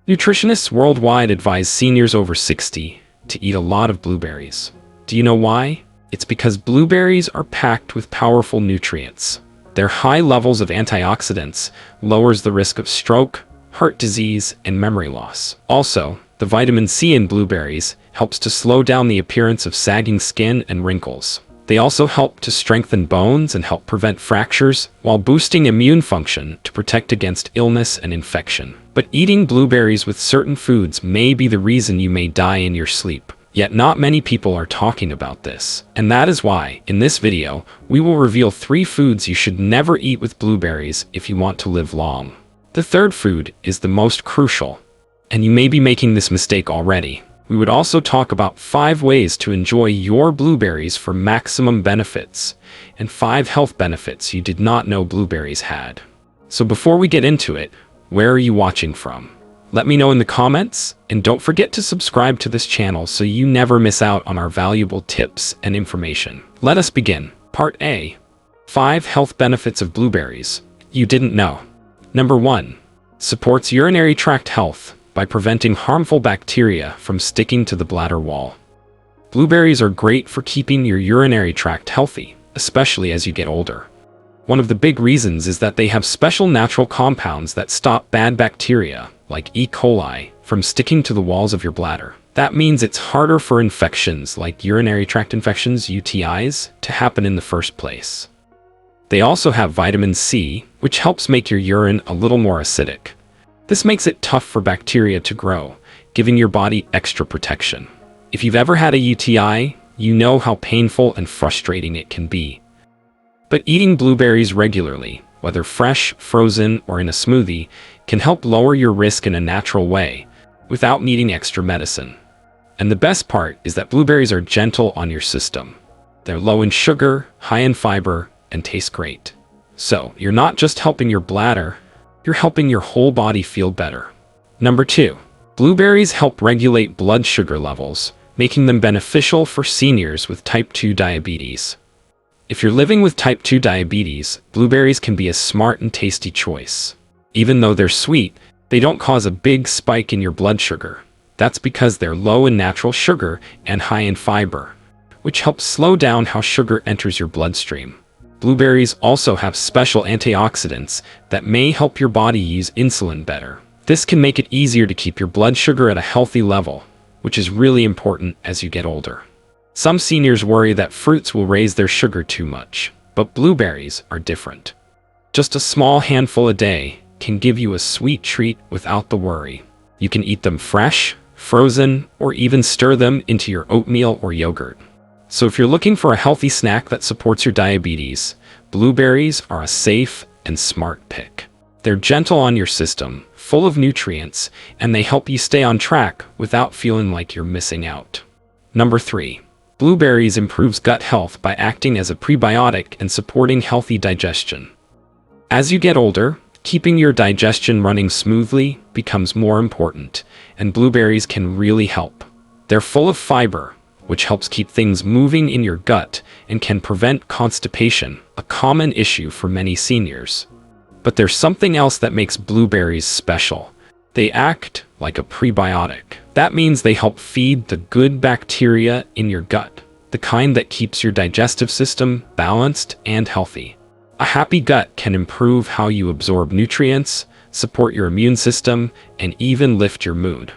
Nutritionists worldwide advise seniors over 60 to eat a lot of blueberries. Do you know why? It's because blueberries are packed with powerful nutrients. Their high levels of antioxidants lowers the risk of stroke, heart disease, and memory loss. Also, the vitamin C in blueberries helps to slow down the appearance of sagging skin and wrinkles. They also help to strengthen bones and help prevent fractures while boosting immune function to protect against illness and infection. But eating blueberries with certain foods may be the reason you may die in your sleep. Yet not many people are talking about this. And that is why, in this video, we will reveal 3 foods you should never eat with blueberries if you want to live long. The third food is the most crucial, and you may be making this mistake already. We would also talk about 5 ways to enjoy your blueberries for maximum benefits, and 5 health benefits you did not know blueberries had. So before we get into it, where are you watching from? Let me know in the comments, and don't forget to subscribe to this channel so you never miss out on our valuable tips and information. Let us begin. Part A. 5 health benefits of blueberries you didn't know. Number 1. Supports urinary tract health by preventing harmful bacteria from sticking to the bladder wall. Blueberries are great for keeping your urinary tract healthy, especially as you get older. One of the big reasons is that they have special natural compounds that stop bad bacteria, like E. coli, from sticking to the walls of your bladder. That means it's harder for infections like urinary tract infections, UTIs, to happen in the first place. They also have vitamin C, which helps make your urine a little more acidic. This makes it tough for bacteria to grow, giving your body extra protection. If you've ever had a UTI, you know how painful and frustrating it can be. But eating blueberries regularly, whether fresh, frozen, or in a smoothie, can help lower your risk in a natural way, without needing extra medicine. And the best part is that blueberries are gentle on your system. They're low in sugar, high in fiber, and taste great. So, you're not just helping your bladder, you're helping your whole body feel better. Number 2. Blueberries help regulate blood sugar levels, making them beneficial for seniors with type 2 diabetes. If you're living with type 2 diabetes, blueberries can be a smart and tasty choice. Even though they're sweet, they don't cause a big spike in your blood sugar. That's because they're low in natural sugar and high in fiber, which helps slow down how sugar enters your bloodstream. Blueberries also have special antioxidants that may help your body use insulin better. This can make it easier to keep your blood sugar at a healthy level, which is really important as you get older. Some seniors worry that fruits will raise their sugar too much, but blueberries are different. Just a small handful a day can give you a sweet treat without the worry. You can eat them fresh, frozen, or even stir them into your oatmeal or yogurt. So if you're looking for a healthy snack that supports your diabetes, blueberries are a safe and smart pick. They're gentle on your system, full of nutrients, and they help you stay on track without feeling like you're missing out. Number 3. Blueberries improves gut health by acting as a prebiotic and supporting healthy digestion. As you get older, keeping your digestion running smoothly becomes more important, and blueberries can really help. They're full of fiber, which helps keep things moving in your gut and can prevent constipation, a common issue for many seniors. But there's something else that makes blueberries special. They act like a prebiotic. That means they help feed the good bacteria in your gut, the kind that keeps your digestive system balanced and healthy. A happy gut can improve how you absorb nutrients, support your immune system, and even lift your mood.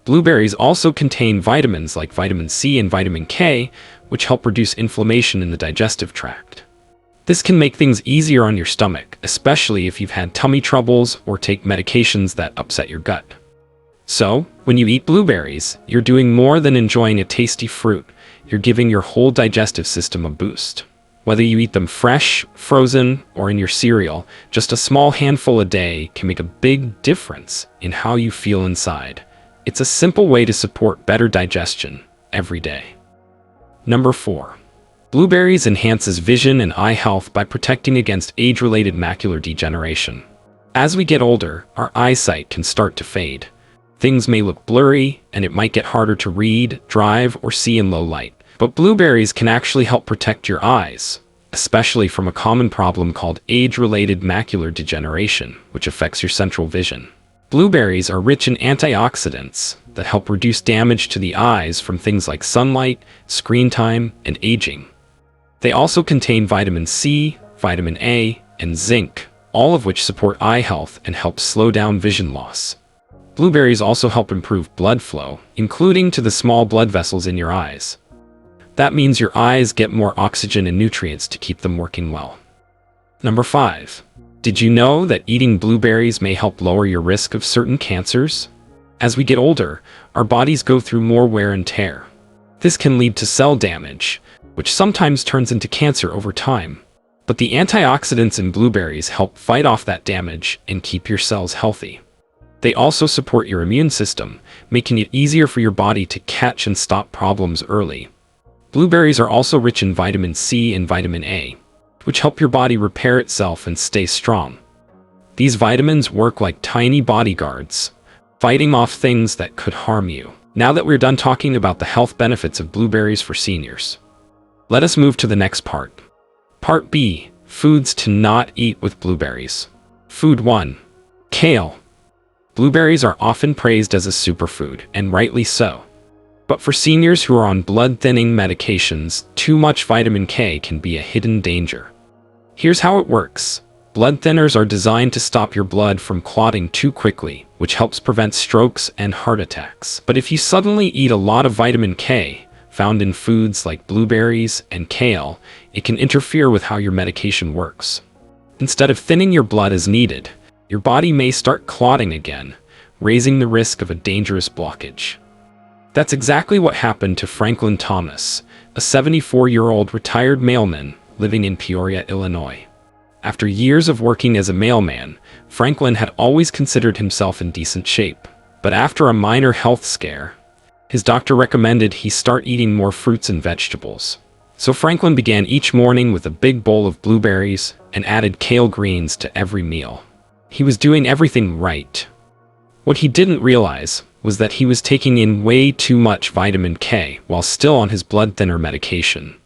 Blueberries also contain vitamins like vitamin C and vitamin K, which help reduce inflammation in the digestive tract. This can make things easier on your stomach, especially if you've had tummy troubles or take medications that upset your gut. So, when you eat blueberries, you're doing more than enjoying a tasty fruit. You're giving your whole digestive system a boost. Whether you eat them fresh, frozen, or in your cereal, just a small handful a day can make a big difference in how you feel inside. It's a simple way to support better digestion every day. Number 4. Blueberries enhances vision and eye health by protecting against age-related macular degeneration. As we get older, our eyesight can start to fade. Things may look blurry, and it might get harder to read, drive, or see in low light. But blueberries can actually help protect your eyes, especially from a common problem called age-related macular degeneration, which affects your central vision. Blueberries are rich in antioxidants that help reduce damage to the eyes from things like sunlight, screen time, and aging. They also contain vitamin C, vitamin A, and zinc, all of which support eye health and help slow down vision loss. Blueberries also help improve blood flow, including to the small blood vessels in your eyes. That means your eyes get more oxygen and nutrients to keep them working well. Number 5. Did you know that eating blueberries may help lower your risk of certain cancers? As we get older, our bodies go through more wear and tear. This can lead to cell damage, which sometimes turns into cancer over time. But the antioxidants in blueberries help fight off that damage and keep your cells healthy. They also support your immune system, making it easier for your body to catch and stop problems early. Blueberries are also rich in vitamin C and vitamin A, which help your body repair itself and stay strong. These vitamins work like tiny bodyguards, fighting off things that could harm you. Now that we're done talking about the health benefits of blueberries for seniors, let us move to the next part. Part B, foods to not eat with blueberries. Food 1. Kale. Blueberries are often praised as a superfood, and rightly so. But for seniors who are on blood-thinning medications, too much vitamin K can be a hidden danger. Here's how it works. Blood thinners are designed to stop your blood from clotting too quickly, which helps prevent strokes and heart attacks. But if you suddenly eat a lot of vitamin K, found in foods like blueberries and kale, it can interfere with how your medication works. Instead of thinning your blood as needed, your body may start clotting again, raising the risk of a dangerous blockage. That's exactly what happened to Franklin Thomas, a 74-year-old retired mailman living in Peoria, Illinois. After years of working as a mailman, Franklin had always considered himself in decent shape. But after a minor health scare, his doctor recommended he start eating more fruits and vegetables. So Franklin began each morning with a big bowl of blueberries and added kale greens to every meal. He was doing everything right. What he didn't realize was that he was taking in way too much vitamin K while still on his blood thinner medication.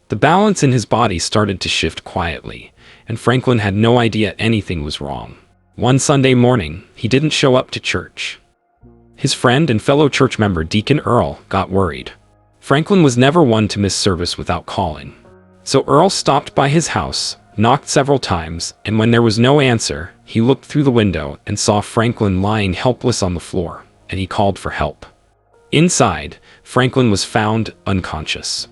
The balance in his body started to shift quietly, and Franklin had no idea anything was wrong. One Sunday morning, he didn't show up to church. His friend and fellow church member Deacon Earl got worried. Franklin was never one to miss service without calling. So Earl stopped by his house, knocked several times, and when there was no answer, he looked through the window and saw Franklin lying helpless on the floor, and he called for help. Inside, Franklin was found unconscious.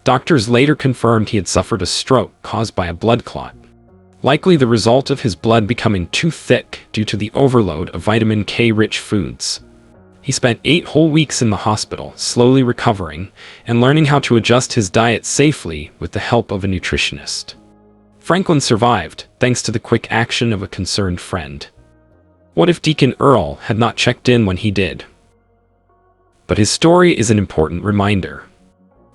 Doctors later confirmed he had suffered a stroke caused by a blood clot, likely the result of his blood becoming too thick due to the overload of vitamin K-rich foods. He spent 8 whole weeks in the hospital, slowly recovering and learning how to adjust his diet safely with the help of a nutritionist. Franklin survived, thanks to the quick action of a concerned friend. What if Deacon Earl had not checked in when he did? But his story is an important reminder.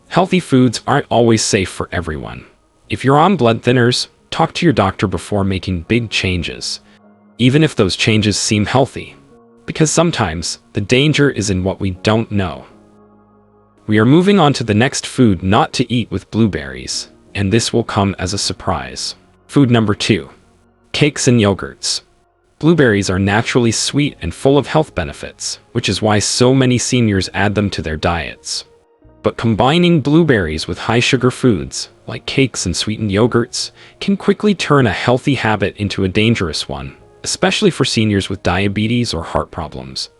Healthy foods aren't always safe for everyone. If you're on blood thinners, talk to your doctor before making big changes, even if those changes seem healthy. Because sometimes, the danger is in what we don't know. We are moving on to the next food not to eat with blueberries, and this will come as a surprise. Food number 2. Cakes and yogurts. Blueberries are naturally sweet and full of health benefits, which is why so many seniors add them to their diets. But combining blueberries with high-sugar foods, like cakes and sweetened yogurts, can quickly turn a healthy habit into a dangerous one, especially for seniors with diabetes or heart problems.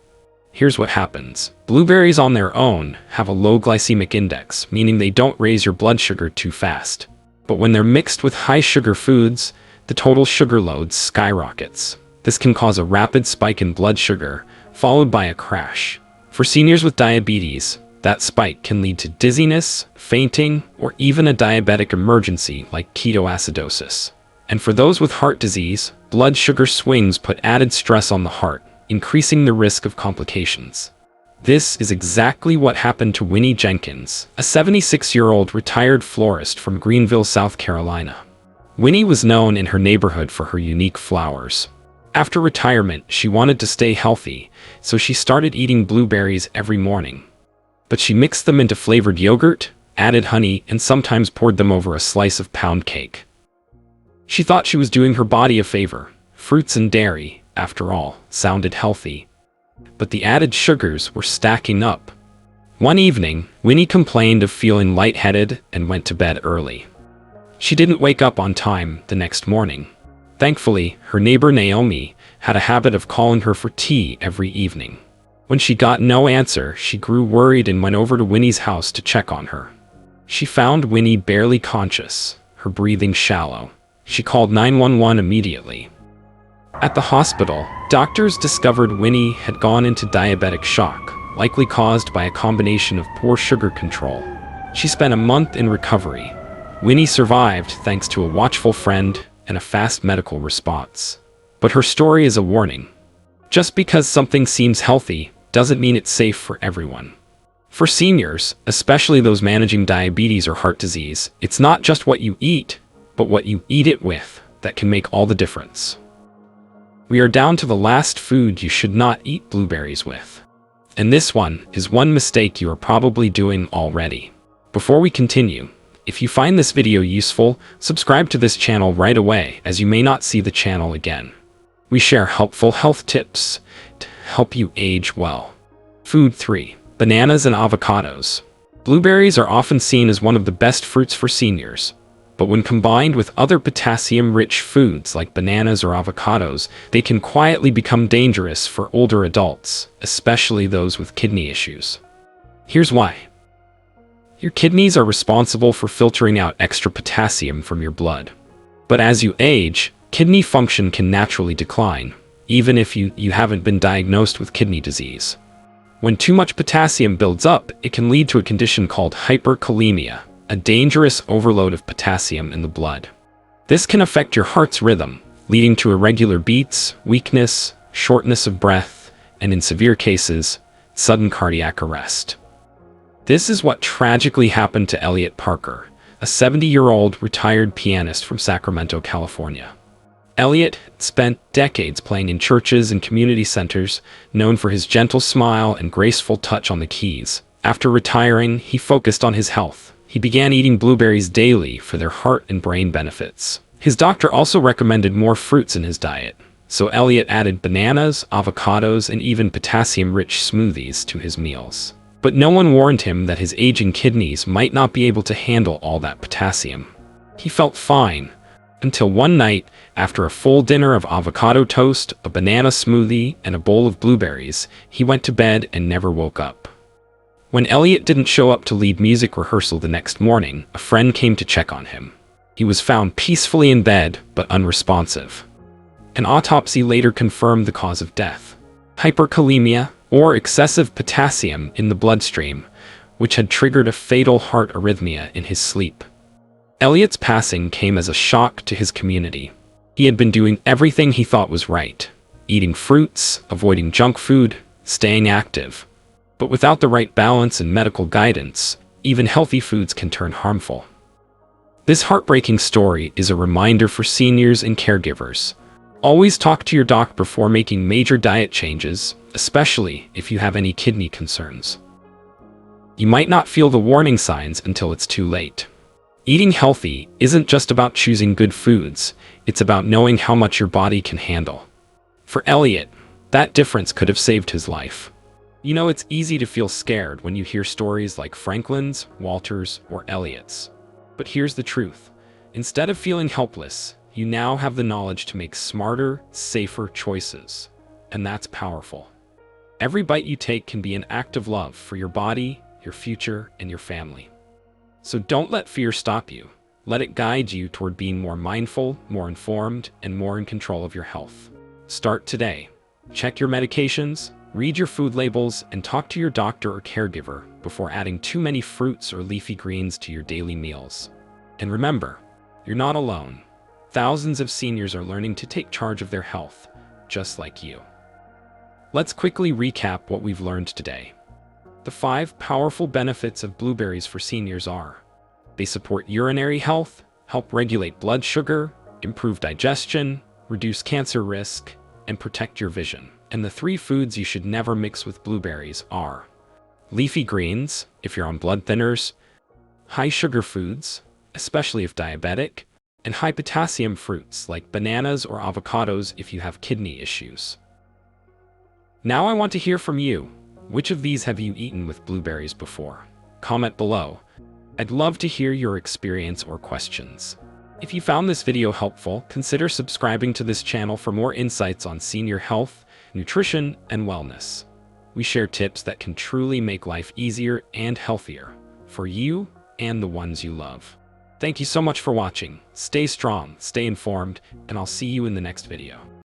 Here's what happens. Blueberries on their own have a low glycemic index, meaning they don't raise your blood sugar too fast. But when they're mixed with high-sugar foods, the total sugar load skyrockets. This can cause a rapid spike in blood sugar, followed by a crash. For seniors with diabetes, that spike can lead to dizziness, fainting, or even a diabetic emergency like ketoacidosis. And for those with heart disease, blood sugar swings put added stress on the heart, increasing the risk of complications. This is exactly what happened to Winnie Jenkins, a 76-year-old retired florist from Greenville, South Carolina. Winnie was known in her neighborhood for her unique flowers. After retirement, she wanted to stay healthy, so she started eating blueberries every morning. But she mixed them into flavored yogurt, added honey, and sometimes poured them over a slice of pound cake. She thought she was doing her body a favor. Fruits and dairy, after all, sounded healthy. But the added sugars were stacking up. One evening, Winnie complained of feeling lightheaded and went to bed early. She didn't wake up on time the next morning. Thankfully, her neighbor Naomi had a habit of calling her for tea every evening. When she got no answer, she grew worried and went over to Winnie's house to check on her. She found Winnie barely conscious, her breathing shallow. She called 911 immediately. At the hospital, doctors discovered Winnie had gone into diabetic shock, likely caused by a combination of poor sugar control. She spent a month in recovery. Winnie survived thanks to a watchful friend and a fast medical response. But her story is a warning. Just because something seems healthy doesn't mean it's safe for everyone. For seniors, especially those managing diabetes or heart disease, it's not just what you eat, but what you eat it with that can make all the difference. We are down to the last food you should not eat blueberries with. And this one is one mistake you are probably doing already. Before we continue, if you find this video useful, subscribe to this channel right away, as you may not see the channel again. We share helpful health tips to help you age well. Food 3. Bananas and avocados. Blueberries are often seen as one of the best fruits for seniors, but when combined with other potassium-rich foods like bananas or avocados, they can quietly become dangerous for older adults, especially those with kidney issues. Here's why. Your kidneys are responsible for filtering out extra potassium from your blood. But as you age, kidney function can naturally decline, even if you haven't been diagnosed with kidney disease. When too much potassium builds up, it can lead to a condition called hyperkalemia, a dangerous overload of potassium in the blood. This can affect your heart's rhythm, leading to irregular beats, weakness, shortness of breath, and in severe cases, sudden cardiac arrest. This is what tragically happened to Elliot Parker, a 70-year-old retired pianist from Sacramento, California. Elliot spent decades playing in churches and community centers, known for his gentle smile and graceful touch on the keys. After retiring, he focused on his health. He began eating blueberries daily for their heart and brain benefits. His doctor also recommended more fruits in his diet, so Elliot added bananas, avocados, and even potassium-rich smoothies to his meals. But no one warned him that his aging kidneys might not be able to handle all that potassium. He felt fine, until one night, after a full dinner of avocado toast, a banana smoothie, and a bowl of blueberries, he went to bed and never woke up. When Elliot didn't show up to lead music rehearsal the next morning, a friend came to check on him. He was found peacefully in bed, but unresponsive. An autopsy later confirmed the cause of death: hyperkalemia, or excessive potassium in the bloodstream, which had triggered a fatal heart arrhythmia in his sleep. Elliot's passing came as a shock to his community. He had been doing everything he thought was right: eating fruits, avoiding junk food, staying active. But without the right balance and medical guidance, even healthy foods can turn harmful. This heartbreaking story is a reminder for seniors and caregivers. Always talk to your doc before making major diet changes, especially if you have any kidney concerns. You might not feel the warning signs until it's too late. Eating healthy isn't just about choosing good foods, it's about knowing how much your body can handle. For Elliot, that difference could have saved his life. You know, it's easy to feel scared when you hear stories like Franklin's, Walter's, or Elliot's. But here's the truth. Instead of feeling helpless, you now have the knowledge to make smarter, safer choices. And that's powerful. Every bite you take can be an act of love for your body, your future, and your family. So don't let fear stop you. Let it guide you toward being more mindful, more informed, and more in control of your health. Start today. Check your medications, read your food labels, and talk to your doctor or caregiver before adding too many fruits or leafy greens to your daily meals. And remember, you're not alone. Thousands of seniors are learning to take charge of their health, just like you. Let's quickly recap what we've learned today. The 5 powerful benefits of blueberries for seniors are: they support urinary health, help regulate blood sugar, improve digestion, reduce cancer risk, and protect your vision. And the 3 foods you should never mix with blueberries are: leafy greens, if you're on blood thinners; high sugar foods, especially if diabetic; and high potassium fruits like bananas or avocados if you have kidney issues. Now I want to hear from you. Which of these have you eaten with blueberries before? Comment below. I'd love to hear your experience or questions. If you found this video helpful, consider subscribing to this channel for more insights on senior health, nutrition, and wellness. We share tips that can truly make life easier and healthier for you and the ones you love. Thank you so much for watching. Stay strong, stay informed, and I'll see you in the next video.